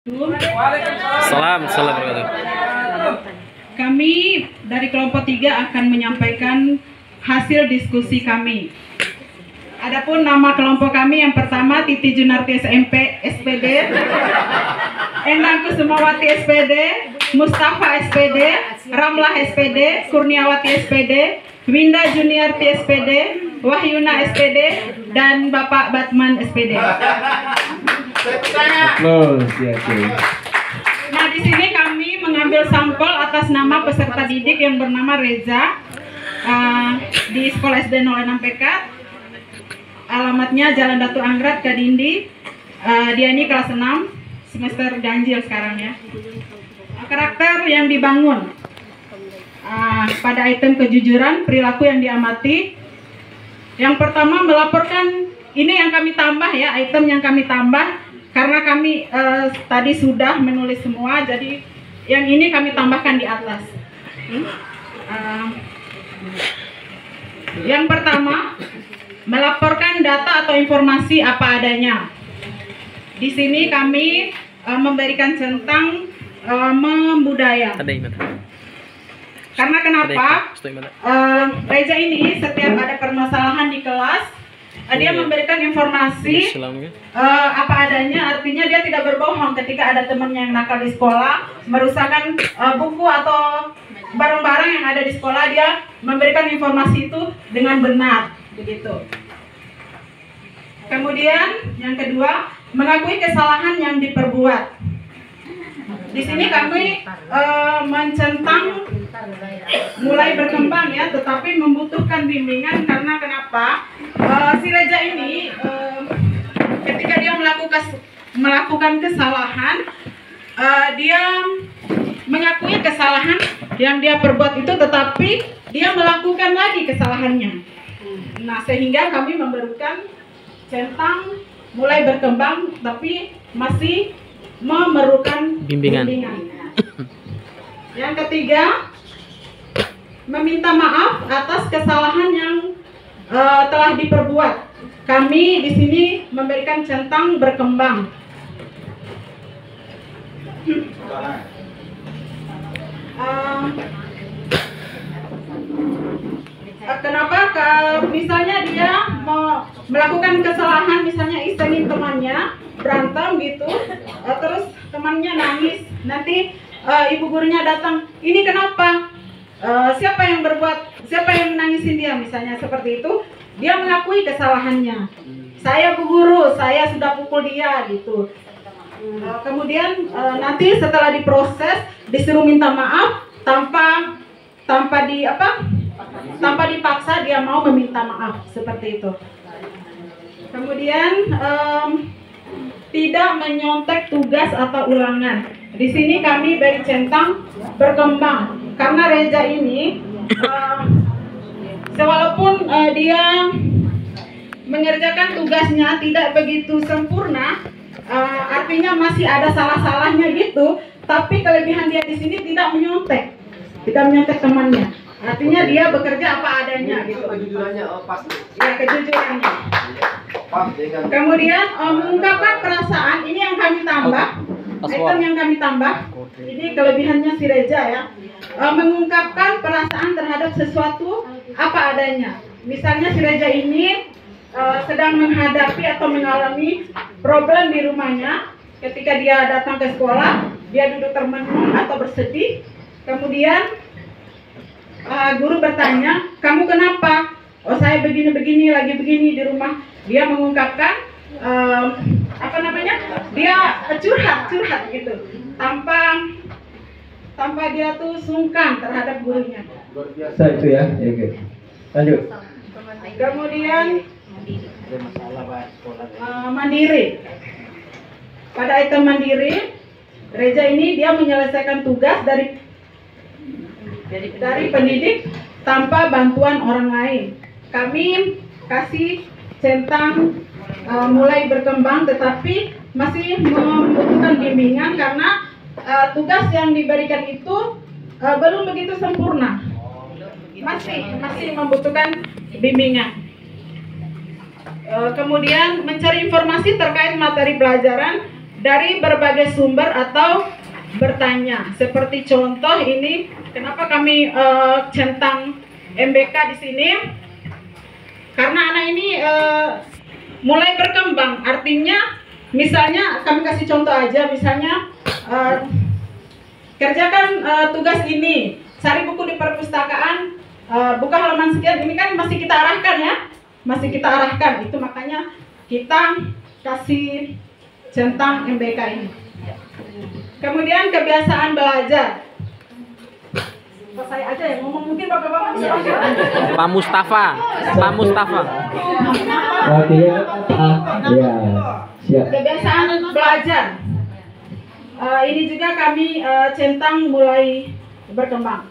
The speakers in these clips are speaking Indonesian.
Salam warahmatullahi. Kami dari kelompok 3 akan menyampaikan hasil diskusi kami. Adapun nama kelompok kami yang pertama Titi Junarti SMP SPD, Endang Kusumawati SPD, Mustafa SPD, Ramlah SPD, Kurniawati SPD, Winda Juniarti SPD, Wahyuna SPD, dan Bapak Batman SPD. Nah, di sini kami mengambil sampel atas nama peserta didik yang bernama Reza di Sekolah SD 06 PK. Alamatnya Jalan Datu Anggrat, Kadindi. Dia ini kelas 6 semester ganjil sekarang ya. Karakter yang dibangun pada item kejujuran, perilaku yang diamati. Yang pertama melaporkan, ini yang kami tambah ya, item yang kami tambah. Karena kami tadi sudah menulis semua, jadi yang ini kami tambahkan di atas. Yang pertama, melaporkan data atau informasi apa adanya. Di sini kami memberikan centang membudaya. Karena kenapa? Reza ini setiap ada permasalahan di kelas, dia memberikan informasi apa adanya, artinya dia tidak berbohong ketika ada temannya yang nakal di sekolah, merusakkan buku atau barang-barang yang ada di sekolah, dia memberikan informasi itu dengan benar, begitu. Kemudian yang kedua, mengakui kesalahan yang diperbuat. Di sini kami mencentang mulai berkembang ya, tetapi membutuhkan bimbingan. Karena kenapa? Si Reza ini ketika dia melakukan kesalahan, dia mengakui kesalahan yang dia perbuat itu, tetapi dia melakukan lagi kesalahannya. Nah, sehingga kami memberikan centang mulai berkembang, tapi masih memerlukan bimbingan. Yang ketiga, meminta maaf atas kesalahan yang telah diperbuat. Kami di sini memberikan centang berkembang. Kenapa? Misalnya dia melakukan kesalahan, misalnya isengin temannya, berantem gitu, terus temannya nangis, nanti ibu gurunya datang, ini kenapa? Siapa yang menangisin dia, misalnya seperti itu. Dia mengakui kesalahannya, saya bu guru, saya sudah pukul dia gitu. Kemudian nanti setelah diproses disuruh minta maaf tanpa dipaksa, dia mau meminta maaf, seperti itu. Kemudian tidak menyontek tugas atau ulangan. Di sini kami beri centang berkembang, karena Reza ini walaupun dia mengerjakan tugasnya tidak begitu sempurna, artinya masih ada salah-salahnya gitu, tapi kelebihan dia di sini tidak menyontek temannya. Artinya dia bekerja apa adanya gitu. Kejujurannya pas. Ya, kejujurannya. Kemudian mengungkapkan perasaan, ini yang kami tambah. Item yang kami tambah. Ini kelebihannya si Reza ya. Mengungkapkan perasaan terhadap sesuatu apa adanya. Misalnya si Reza ini sedang menghadapi atau mengalami problem di rumahnya. Ketika dia datang ke sekolah, dia duduk termenung atau bersedih. Kemudian guru bertanya, kamu kenapa? Oh, saya begini-begini, lagi begini di rumah. Dia mengungkapkan dia curhat gitu, tanpa dia tuh sungkan terhadap gurunya. Luar biasa itu ya. Oke. Lanjut. Kemudian mandiri. Pada item mandiri, Reza ini dia menyelesaikan tugas dari pendidik tanpa bantuan orang lain. Kami kasih centang mulai berkembang, tetapi masih membutuhkan bimbingan karena tugas yang diberikan itu belum begitu sempurna. Masih membutuhkan bimbingan. Kemudian mencari informasi terkait materi pelajaran dari berbagai sumber atau bertanya. Seperti contoh ini, kenapa kami centang MBK di sini? Karena anak ini mulai berkembang. Artinya, misalnya kami kasih contoh aja, misalnya kerjakan tugas ini, cari buku di perpustakaan, buka halaman sekian. Ini kan masih kita arahkan ya, masih kita arahkan. Itu makanya kita kasih centang MBK ini. Kemudian kebiasaan belajar. Saya aja yang ngomong, mungkin bapak-bapak bisa. Pak Mustafa. Oke ya. Ya. Siap. Kebiasaan belajar. Ini juga kami centang mulai berkembang.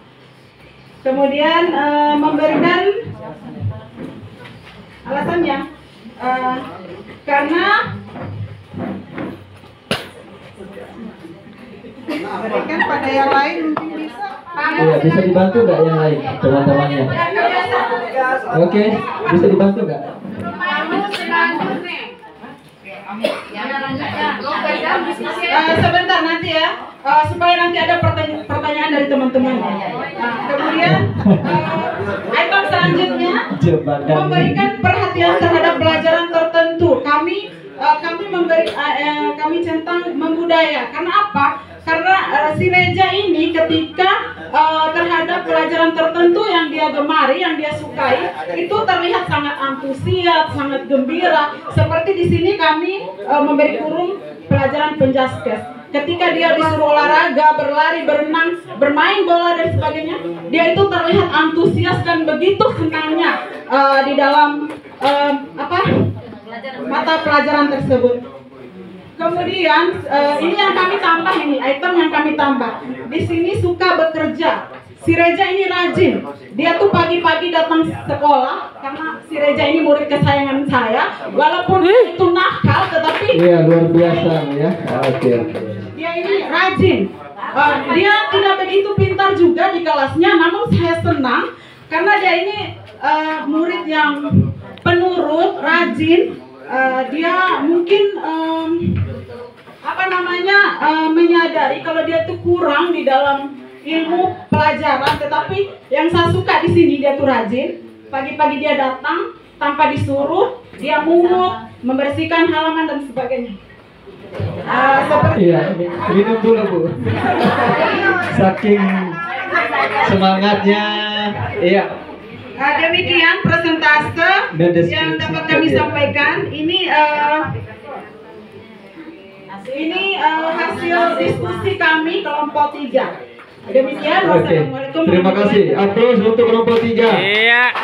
Kemudian memberikan alasannya karena berikan pada yang lain mungkin bisa. Iya, bisa dibantu nggak yang lain teman-temannya? Oke, bisa dibantu nggak? Sebentar nanti ya, supaya nanti ada pertanyaan dari teman-teman. Kemudian item selanjutnya memberikan perhatian terhadap pelajaran tertentu. Kami centang membudaya. Karena apa? Karena si Reja ini ketika terhadap pelajaran tertentu yang dia gemari, yang dia sukai, itu terlihat sangat antusias, sangat gembira. Seperti di sini kami memberi kurung pelajaran penjaskes. Ketika dia disuruh olahraga, berlari, berenang, bermain bola dan sebagainya, dia itu terlihat antusias dan begitu senangnya di dalam mata pelajaran tersebut. Kemudian ini yang kami tambah, ini item yang kami tambah. Di sini suka bekerja. Si Reja ini rajin. Dia tuh pagi-pagi datang sekolah karena si Reja ini murid kesayangan saya. Walaupun itu nakal, tetapi iya luar biasa ya. Oke. Dia ini rajin. Dia tidak begitu pintar juga di kelasnya, namun saya senang karena dia ini murid yang penurut, rajin. Dia mungkin menyadari kalau dia tuh kurang di dalam ilmu pelajaran, tetapi yang saya suka di sini dia tuh rajin. Pagi-pagi dia datang tanpa disuruh, dia mungut, membersihkan halaman dan sebagainya. Iya, minum dulu Bu. Saking semangatnya, iya. Demikian presentase yang dapat kami sampaikan. Ini hasil diskusi kami kelompok 3. Demikian, wassalamualaikum Terima kasih. Aplaus untuk kelompok 3. Iya.